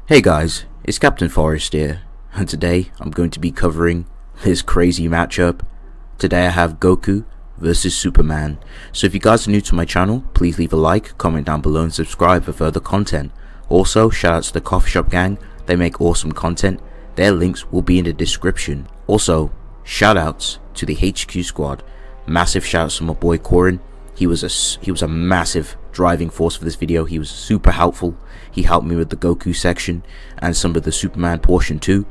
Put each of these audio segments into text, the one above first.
Hey guys, it's Captain Forest here, and today I'm going to be covering this crazy matchup. Today I have Goku versus Superman. So if you guys are new to my channel, please leave a like, comment down below and subscribe for further content. Also, shout out to the coffee shop gang, they make awesome content. Their links will be in the description. Also, shout outs to the HQ squad. Massive shout outs to my boy Korin. He was a massive driving force for this video. He was super helpful. He helped me with the Goku section and some of the Superman portion too,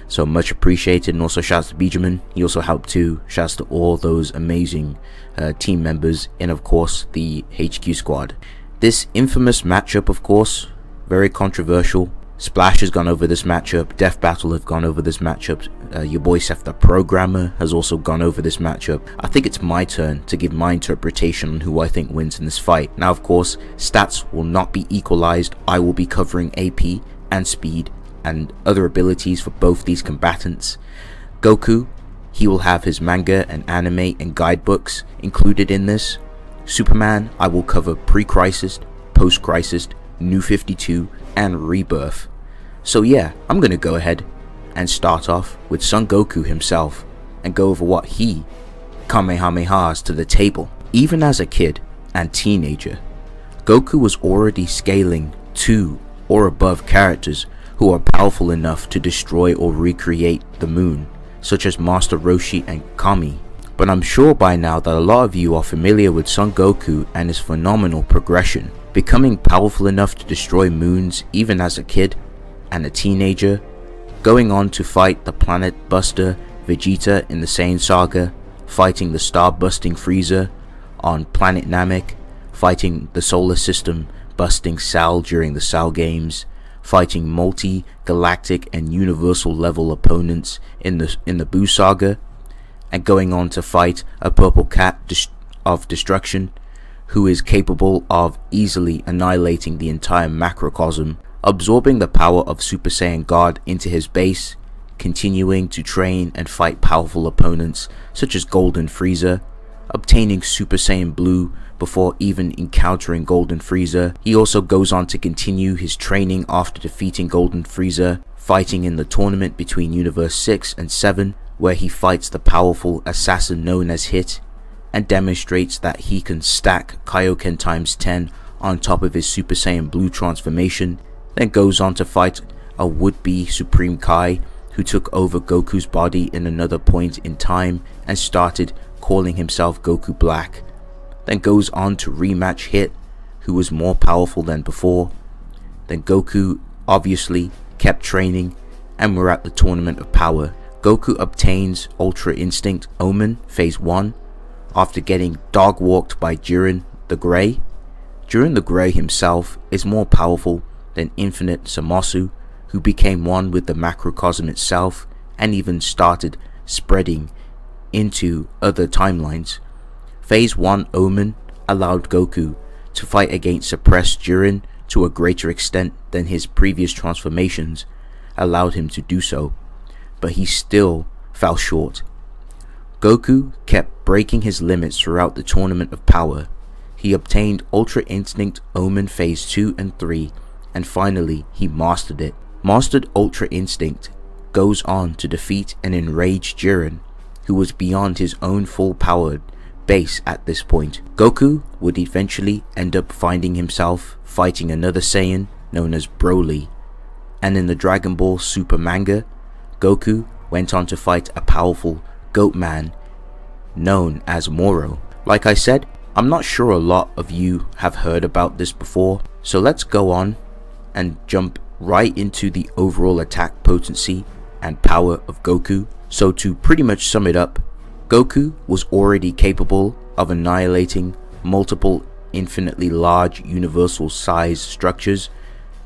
so much appreciated. And also shouts to Benjamin, he also helped too. Shouts to all those amazing team members and of course the HQ squad. This infamous matchup, of course, very controversial. Splash has gone over this matchup, Death Battle have gone over this matchup, your boy Seth the Programmer has also gone over this matchup. I think it's my turn to give my interpretation on who I think wins in this fight. Now of course, stats will not be equalized. I will be covering AP and speed and other abilities for both these combatants. Goku, he will have his manga and anime and guidebooks included in this. Superman, I will cover pre-crisis, post-crisis, New 52 and Rebirth. So yeah, I'm gonna go ahead and start off with Son Goku himself and go over what he kamehamehas to the table. Even as a kid and teenager, Goku was already scaling to or above characters who are powerful enough to destroy or recreate the moon, such as Master Roshi and Kami. But I'm sure by now that a lot of you are familiar with Son Goku and his phenomenal progression, becoming powerful enough to destroy moons even as a kid and a teenager, going on to fight the planet buster Vegeta in the Saiyan Saga, fighting the star busting Frieza on planet Namek, fighting the solar system busting Cell during the Cell games, fighting multi-galactic and universal level opponents in the Buu Saga, and going on to fight a purple cat of destruction who is capable of easily annihilating the entire macrocosm, absorbing the power of Super Saiyan God into his base, continuing to train and fight powerful opponents such as Golden Frieza, obtaining Super Saiyan Blue before even encountering Golden Frieza. He also goes on to continue his training after defeating Golden Frieza, fighting in the tournament between Universe 6 and 7, where he fights the powerful assassin known as Hit, and demonstrates that he can stack Kaioken times 10 on top of his Super Saiyan Blue transformation, then goes on to fight a would-be Supreme Kai who took over Goku's body in another point in time and started calling himself Goku Black, then goes on to rematch Hit, who was more powerful than before. Then Goku obviously kept training and we're at the Tournament of Power. Goku obtains Ultra Instinct Omen Phase 1 after getting dog walked by Jiren the Grey. Jiren the Grey himself is more powerful than Infinite Zamasu, who became one with the macrocosm itself and even started spreading into other timelines. Phase 1 Omen allowed Goku to fight against suppressed Jiren to a greater extent than his previous transformations allowed him to do so, but he still fell short. Goku kept breaking his limits throughout the Tournament of Power. He obtained Ultra Instinct Omen Phase 2 and 3, and finally he mastered it. Mastered Ultra Instinct goes on to defeat an enraged Jiren, who was beyond his own full-powered base at this point. Goku would eventually end up finding himself fighting another Saiyan known as Broly, and in the Dragon Ball Super manga, Goku went on to fight a powerful Goat Man known as Moro. Like I said, I'm not sure a lot of you have heard about this before, so let's go on and jump right into the overall attack potency and power of Goku. So to pretty much sum it up, Goku was already capable of annihilating multiple infinitely large universal size structures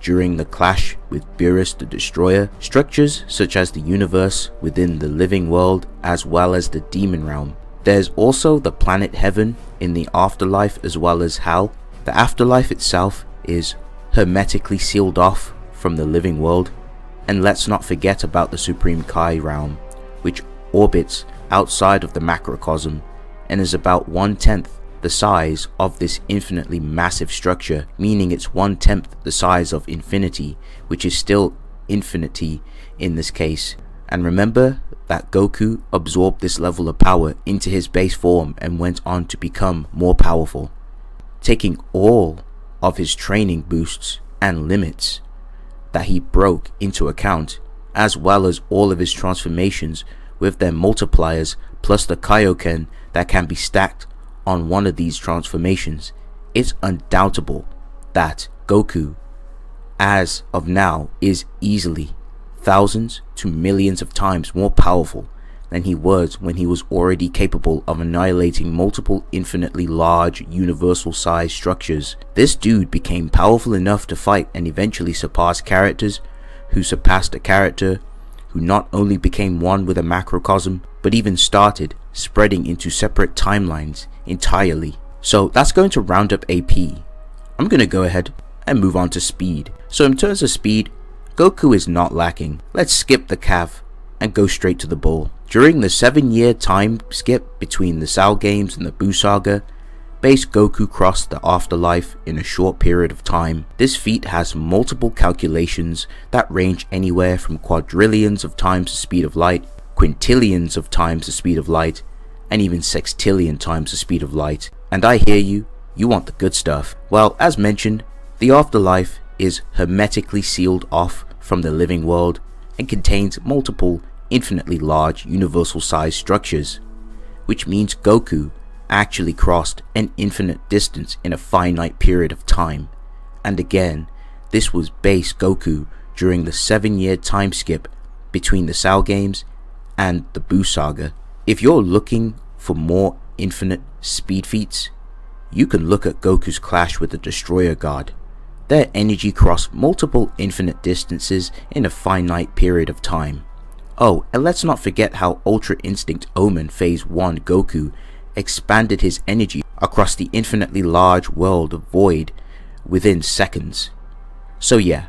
during the clash with Beerus the Destroyer, structures such as the universe within the living world as well as the demon realm. There's also the planet Heaven in the afterlife as well as Hell. The afterlife itself is hermetically sealed off from the living world, and let's not forget about the Supreme Kai realm, which orbits outside of the macrocosm and is about 1/10 the size of this infinitely massive structure, meaning it's 1/10 the size of infinity, which is still infinity in this case. And remember that Goku absorbed this level of power into his base form and went on to become more powerful, taking all of his training boosts and limits that he broke into account, as well as all of his transformations with their multipliers plus the Kaioken that can be stacked on one of these transformations. It's undoubtable that Goku, as of now, is easily thousands to millions of times more powerful than he was when he was already capable of annihilating multiple infinitely large universal size structures. This dude became powerful enough to fight and eventually surpass characters who surpassed a character who not only became one with a macrocosm, but even started spreading into separate timelines entirely. So that's going to round up AP. I'm going to go ahead and move on to speed. So in terms of speed, Goku is not lacking. Let's skip the Cav and go straight to the bull. During the 7-year time skip between the Cell games and the Buu Saga, base Goku crossed the afterlife in a short period of time. This feat has multiple calculations that range anywhere from quadrillions of times the speed of light, quintillions of times the speed of light, and even sextillion times the speed of light. And I hear you, you want the good stuff. Well, as mentioned, the afterlife is hermetically sealed off from the living world and contains multiple infinitely large universal size structures, which means Goku actually crossed an infinite distance in a finite period of time. And again, this was base Goku during the 7-year time skip between the Cell games and the Buu Saga. If you're looking for more infinite speed feats, you can look at Goku's clash with the Destroyer God. Their energy crossed multiple infinite distances in a finite period of time. Oh, and let's not forget how Ultra Instinct Omen Phase 1 Goku expanded his energy across the infinitely large world of Void within seconds. So yeah,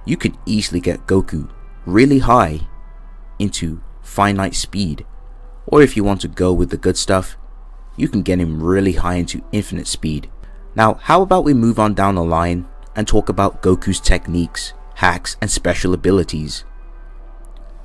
you can easily get Goku really high into finite speed, or if you want to go with the good stuff, you can get him really high into infinite speed. Now, how about we move on down the line and talk about Goku's techniques, hacks, and special abilities.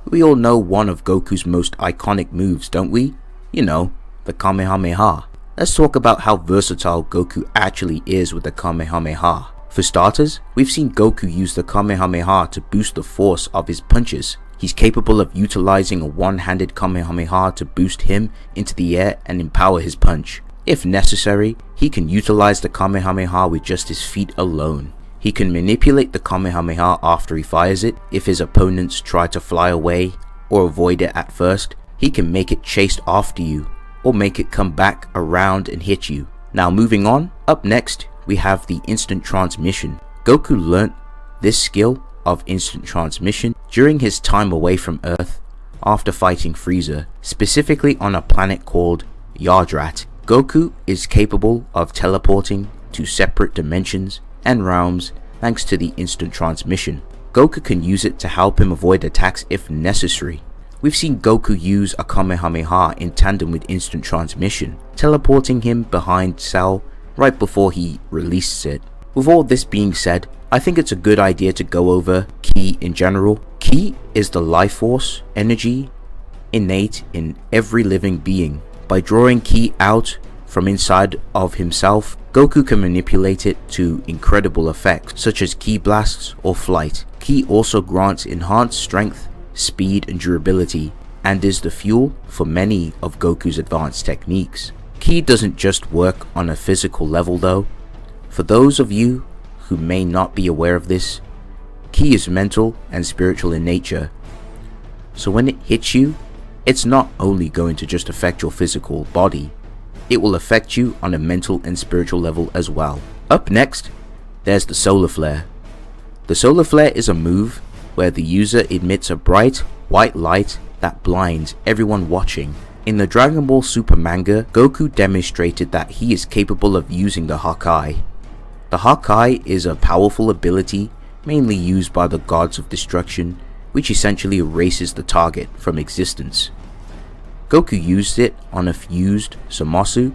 We all know one of Goku's most iconic moves, don't we? You know, the Kamehameha. Let's talk about how versatile Goku actually is with the Kamehameha. For starters, we've seen Goku use the Kamehameha to boost the force of his punches. He's capable of utilizing a one-handed Kamehameha to boost him into the air and empower his punch. If necessary, he can utilize the Kamehameha with just his feet alone. He can manipulate the Kamehameha after he fires it. If his opponents try to fly away or avoid it at first, he can make it chase after you or make it come back around and hit you. Now moving on, up next we have the instant transmission. Goku learnt this skill of instant transmission during his time away from Earth after fighting Frieza, specifically on a planet called Yardrat. Goku is capable of teleporting to separate dimensions and realms thanks to the instant transmission. Goku can use it to help him avoid attacks if necessary. We've seen Goku use a Kamehameha in tandem with instant transmission, teleporting him behind Cell right before he releases it. With all this being said, I think it's a good idea to go over Ki in general. Ki is the life force, energy, innate in every living being. By drawing Ki out from inside of himself, Goku can manipulate it to incredible effects, such as Ki blasts or flight. Ki also grants enhanced strength, speed, and durability, and is the fuel for many of Goku's advanced techniques. Ki doesn't just work on a physical level though. For those of you who may not be aware of this, Ki is mental and spiritual in nature. So when it hits you, it's not only going to just affect your physical body, it will affect you on a mental and spiritual level as well. Up next, there's the Solar Flare. The Solar Flare is a move where the user emits a bright white light that blinds everyone watching. In the Dragon Ball Super manga, Goku demonstrated that he is capable of using the Hakai. The Hakai is a powerful ability mainly used by the gods of destruction, which essentially erases the target from existence. Goku used it on a fused Zamasu,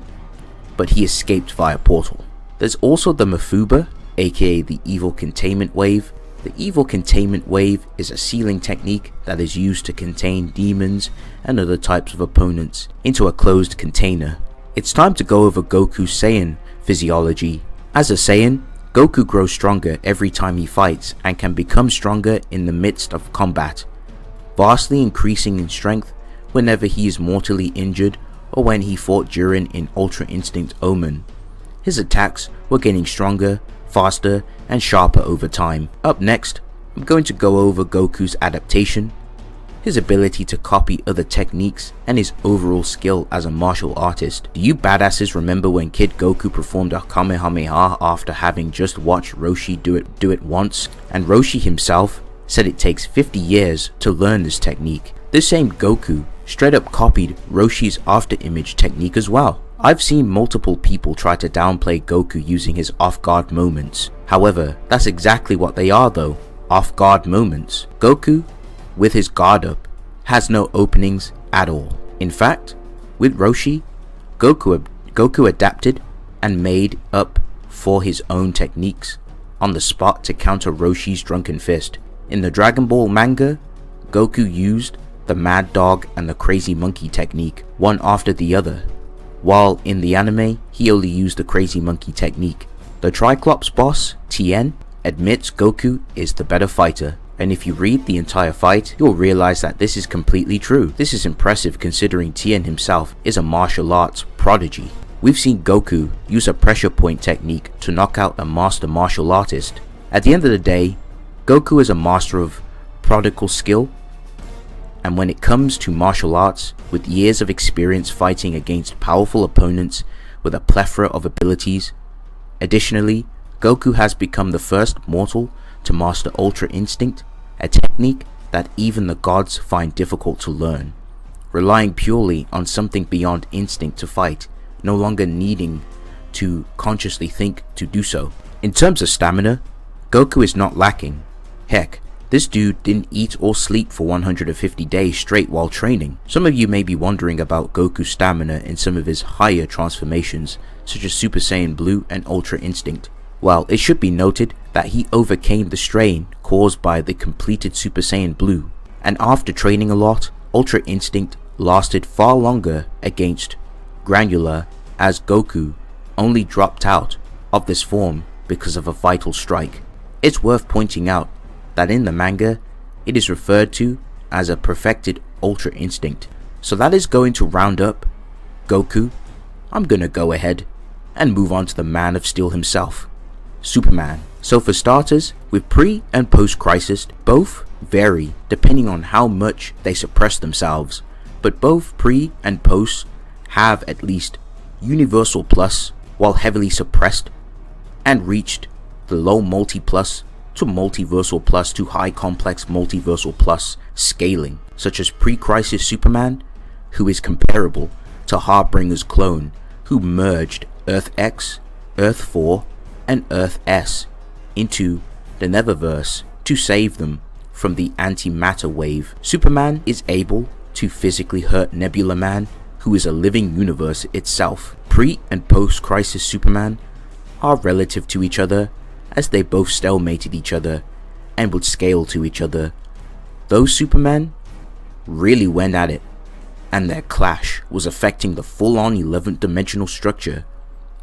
but he escaped via portal. There's also the Mafuba, aka the Evil Containment Wave. The Evil Containment Wave is a sealing technique that is used to contain demons and other types of opponents into a closed container. It's time to go over Goku's Saiyan physiology. As a Saiyan, Goku grows stronger every time he fights and can become stronger in the midst of combat, vastly increasing in strength whenever he is mortally injured or when he fought Jiren in Ultra Instinct Omen. His attacks were getting stronger, faster and sharper over time. Up next, I'm going to go over Goku's adaptation, his ability to copy other techniques, and his overall skill as a martial artist. Do you badasses remember when Kid Goku performed a Kamehameha after having just watched Roshi do it once? And Roshi himself said it takes 50 years to learn this technique. This same Goku straight up copied Roshi's after image technique as well. I've seen multiple people try to downplay Goku using his off-guard moments. However, that's exactly what they are though, off-guard moments. Goku, with his guard up, has no openings at all. In fact, with Roshi, Goku adapted and made up for his own techniques on the spot to counter Roshi's drunken fist. In the Dragon Ball manga, Goku used the Mad Dog and the Crazy Monkey technique, one after the other, while in the anime, he only used the Crazy Monkey technique. The Triclops boss, Tien, admits Goku is the better fighter, and if you read the entire fight, you'll realize that this is completely true. This is impressive considering Tien himself is a martial arts prodigy. We've seen Goku use a pressure point technique to knock out a master martial artist. At the end of the day, Goku is a master of prodigal skill, and when it comes to martial arts, with years of experience fighting against powerful opponents with a plethora of abilities. Additionally, Goku has become the first mortal to master Ultra Instinct, a technique that even the gods find difficult to learn, relying purely on something beyond instinct to fight, no longer needing to consciously think to do so. In terms of stamina, Goku is not lacking. Heck, this dude didn't eat or sleep for 150 days straight while training. Some of you may be wondering about Goku's stamina in some of his higher transformations, such as Super Saiyan Blue and Ultra Instinct. Well, it should be noted that he overcame the strain caused by the completed Super Saiyan Blue, and after training a lot, Ultra Instinct lasted far longer against Granular, as Goku only dropped out of this form because of a vital strike. It's worth pointing out that in the manga, it is referred to as a perfected Ultra Instinct. So that is going to round up Goku. I'm gonna go ahead and move on to the Man of Steel himself, Superman. So for starters, with pre and post crisis, both vary depending on how much they suppress themselves, but both pre and post have at least Universal Plus while heavily suppressed, and reached the low multi plus to multiversal plus to high complex multiversal plus scaling, such as pre-crisis Superman, who is comparable to Harbinger's clone, who merged Earth X, Earth 4 and Earth S into the Netherverse to save them from the antimatter wave. Superman is able to physically hurt Nebula Man, who is a living universe itself. Pre and post crisis Superman are relative to each other, as they both stalemated each other and would scale to each other. Those Supermen really went at it, and their clash was affecting the full-on 11th dimensional structure.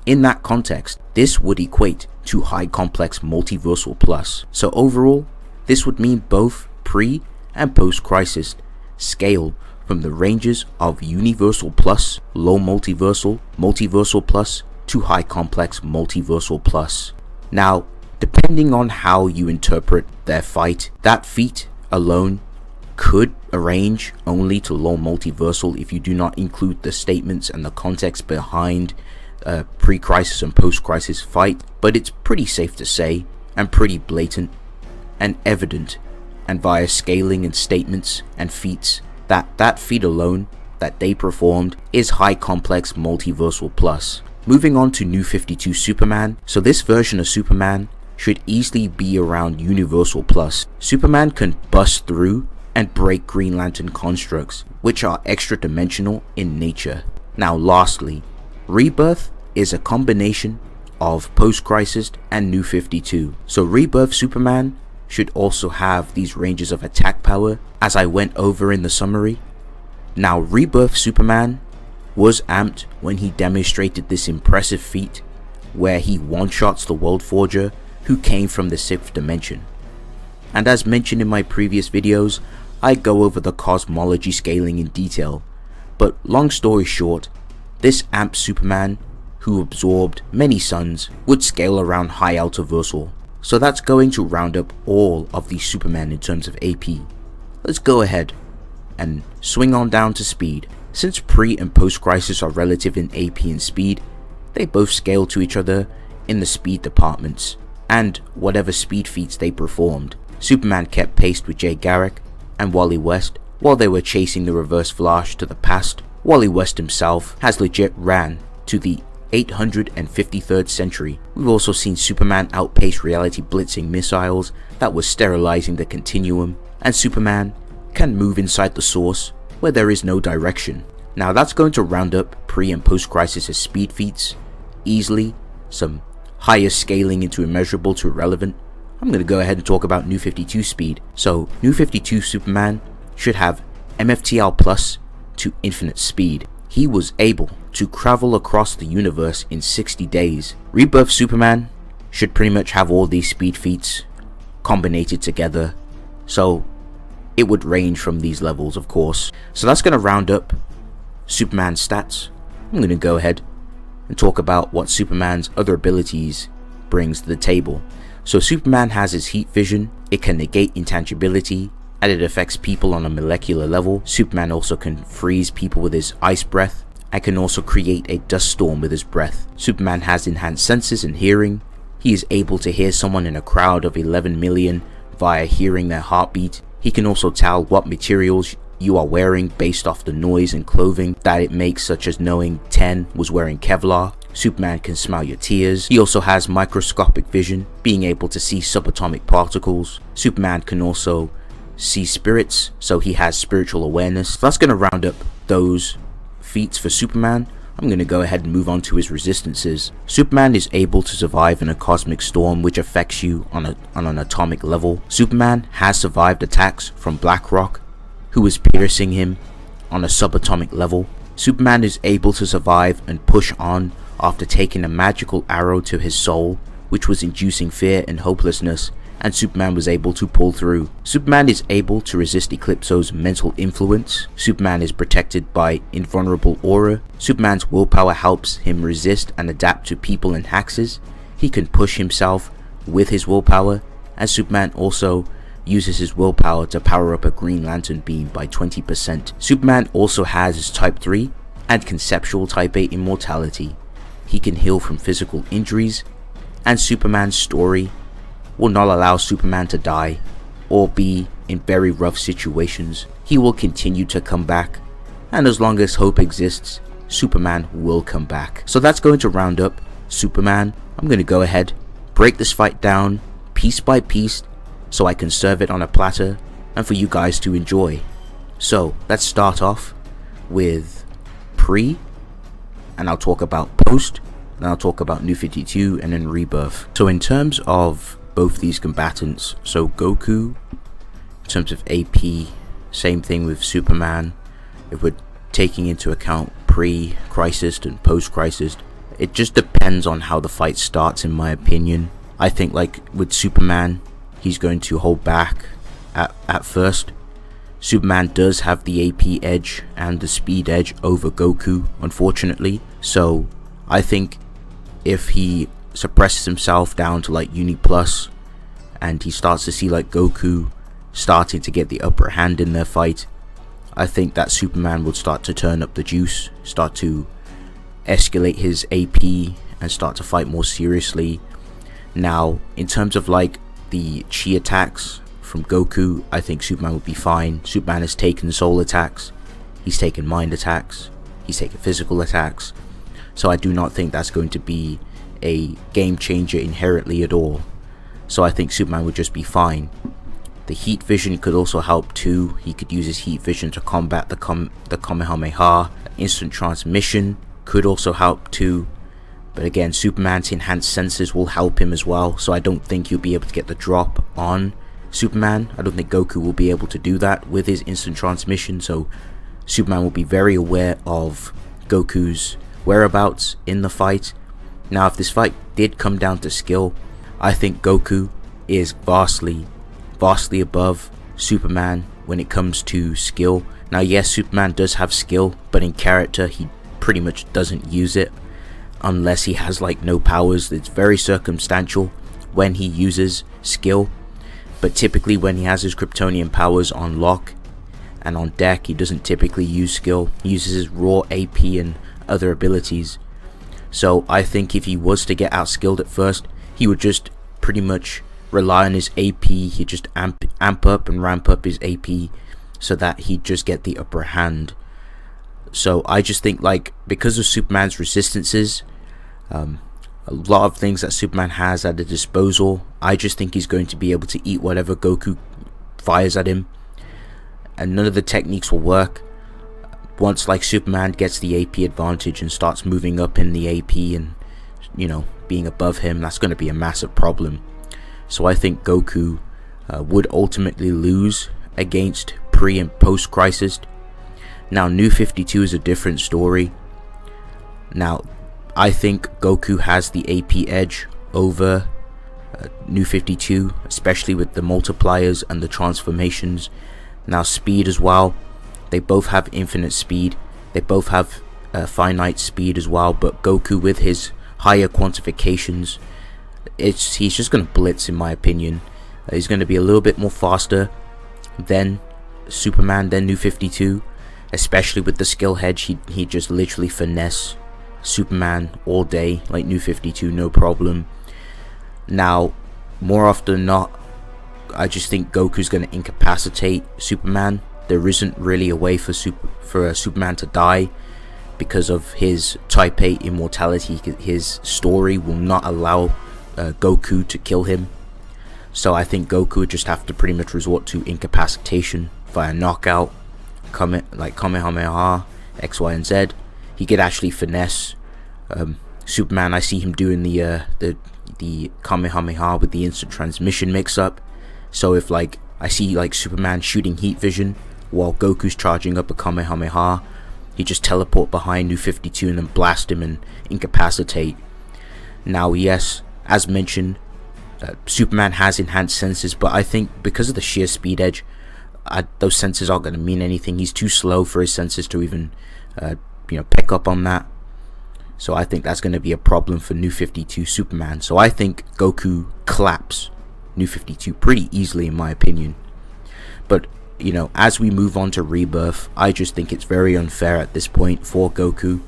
In that context, this would equate to high complex multiversal plus. So overall, this would mean both pre and post crisis scale from the ranges of universal plus, low multiversal, multiversal plus to high complex multiversal plus. Now, depending on how you interpret their fight, that feat alone could arrange only to low multiversal if you do not include the statements and the context behind pre-crisis and post-crisis fight, but it's pretty safe to say, and pretty blatant and evident, and via scaling and statements and feats, that feat alone that they performed is high complex multiversal plus. Moving on to New 52 Superman. So this version of Superman should easily be around Universal Plus. Superman can bust through and break Green Lantern constructs, which are extra dimensional in nature. Now lastly, Rebirth is a combination of post-crisis and New 52. So Rebirth Superman should also have these ranges of attack power as I went over in the summary. Now Rebirth Superman was amped when he demonstrated this impressive feat where he one-shots the World Forger who came from the 6th dimension. And as mentioned in my previous videos, I go over the cosmology scaling in detail, but long story short, this amped Superman who absorbed many suns would scale around high altiversal. So that's going to round up all of these Superman in terms of AP. Let's go ahead and swing on down to speed. Since pre and post crisis are relative in AP and speed, they both scale to each other in the speed departments and whatever speed feats they performed. Superman kept pace with Jay Garrick and Wally West while they were chasing the Reverse Flash to the past. Wally West himself has legit ran to the 853rd century. We've also seen Superman outpace reality blitzing missiles that was sterilizing the continuum, and Superman can move inside the source where there is no direction. Now that's going to round up pre and post crisis as speed feats easily, some higher scaling into immeasurable to irrelevant. I'm going to go ahead and talk about New 52 speed. So New 52 Superman should have MFTL plus to infinite speed. He was able to travel across the universe in 60 days. Rebirth Superman should pretty much have all these speed feats combined together, so it would range from these levels, of course. So that's going to round up Superman's stats. I'm going to go ahead and talk about what Superman's other abilities brings to the table. So Superman has his heat vision, it can negate intangibility, and it affects people on a molecular level. Superman also can freeze people with his ice breath, and can also create a dust storm with his breath. Superman has enhanced senses and hearing. He is able to hear someone in a crowd of 11 million via hearing their heartbeat. He can also tell what materials you are wearing based off the noise and clothing that it makes, such as knowing 10 was wearing Kevlar. Superman can smell your tears. He also has microscopic vision, being able to see subatomic particles. Superman can also see spirits, so he has spiritual awareness. So that's going to round up those feats for Superman. I'm going to go ahead and move on to his resistances. Superman is able to survive in a cosmic storm which affects you on an atomic level. Superman has survived attacks from Blackrock, who is piercing him on a subatomic level. Superman is able to survive and push on after taking a magical arrow to his soul, which was inducing fear and hopelessness, and Superman was able to pull through. Superman is able to resist Eclipso's mental influence. Superman is protected by invulnerable aura. Superman's willpower helps him resist and adapt to people and hexes. He can push himself with his willpower, and Superman also uses his willpower to power up a Green Lantern beam by 20%. Superman also has his Type 3 and Conceptual Type 8 immortality. He can heal from physical injuries, and Superman's story will not allow Superman to die or be in very rough situations. He will continue to come back, and as long as hope exists, Superman will come back. So that's going to round up Superman. I'm going to go ahead, break this fight down piece by piece so I can serve it on a platter and for you guys to enjoy. So let's start off with pre, and I'll talk about post, then I'll talk about New 52, and then Rebirth. So in terms of both these combatants, so Goku, in terms of AP, same thing with Superman. If we're taking into account pre-crisis and post-crisis, it just depends on how the fight starts, in my opinion. I think like with Superman, he's going to hold back at first. Superman does have the AP edge and the speed edge over Goku, unfortunately. So I think if he suppresses himself down to like Uni Plus and he starts to see like Goku starting to get the upper hand in their fight, I think that Superman would start to turn up the juice, start to escalate his AP and start to fight more seriously. Now in terms of like the chi attacks from Goku, I think Superman would be fine. Superman has taken soul attacks, he's taken mind attacks, he's taken physical attacks, so I do not think that's going to be a game changer inherently at all. So I think Superman would just be fine. The heat vision could also help too. He could use his heat vision to combat the Kamehameha. Instant transmission could also help too, But again, Superman's enhanced senses will help him as well, so I don't think you'll be able to get the drop on Superman. I don't think Goku will be able to do that with his instant transmission, so Superman will be very aware of Goku's whereabouts in the fight. Now, if this fight did come down to skill, I think Goku is vastly above Superman when it comes to skill. Now, yes, Superman does have skill, but in character, he pretty much doesn't use it unless he has like no powers. It's very circumstantial when he uses skill, but typically when he has his Kryptonian powers on lock and on deck, he doesn't typically use skill. He uses his raw AP and other abilities. So I think if he was to get outskilled at first, he would just pretty much rely on his AP. He'd just amp up and ramp up his AP so that he'd just get the upper hand. So I just think, like, because of Superman's resistances, a lot of things that Superman has at his disposal, I just think he's going to be able to eat whatever Goku fires at him, and none of the techniques will work. Once like Superman gets the AP advantage and starts moving up in the AP and, you know, being above him, that's going to be a massive problem. So I think Goku would ultimately lose against pre and post Crisis. Now, New 52 is a different story. Now, I think Goku has the AP edge over New 52, especially with the multipliers and the transformations. Now, speed as well. They both have infinite speed. They both have finite speed as well. But Goku, with his higher quantifications, he's just going to blitz, in my opinion. He's going to be a little bit more faster than Superman, than New 52. Especially with the skill hedge, he just literally finesse Superman all day, like New 52, no problem. Now, more often than not, I just think Goku's going to incapacitate Superman. There isn't really a way for Superman to die because of his Type 8 immortality. His story will not allow Goku to kill him. So I think Goku would just have to pretty much resort to incapacitation via knockout, like Kamehameha, X, Y, and Z. He could actually finesse Superman. I see him doing the Kamehameha with the instant transmission mix-up. So if like I see like Superman shooting heat vision while Goku's charging up a Kamehameha, he just teleport behind New 52 and then blast him and incapacitate. Now, yes, as mentioned, Superman has enhanced senses, but I think because of the sheer speed edge, those senses aren't going to mean anything. He's too slow for his senses to even pick up on that. So I think that's going to be a problem for New 52 Superman. So I think Goku claps New 52 pretty easily, in my opinion. But as we move on to Rebirth, I just think it's very unfair at this point for Goku.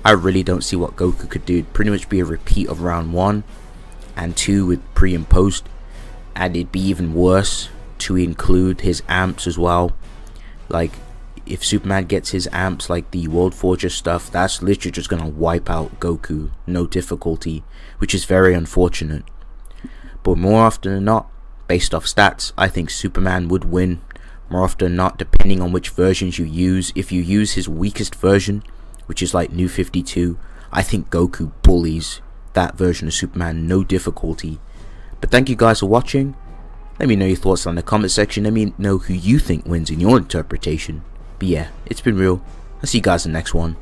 I really don't see what Goku could do. It'd pretty much be a repeat of round 1 and 2 with pre and post, and it'd be even worse to include his amps as well. Like, if Superman gets his amps, like the World Forger stuff, that's literally just gonna wipe out Goku, no difficulty, which is very unfortunate. But more often than not, based off stats, I think Superman would win. More often than not, depending on which versions you use. If you use his weakest version, which is like New 52, I think Goku bullies that version of Superman, no difficulty. But thank you guys for watching. Let me know your thoughts down in the comment section. Let me know who you think wins in your interpretation. But yeah, it's been real. I'll see you guys in the next one.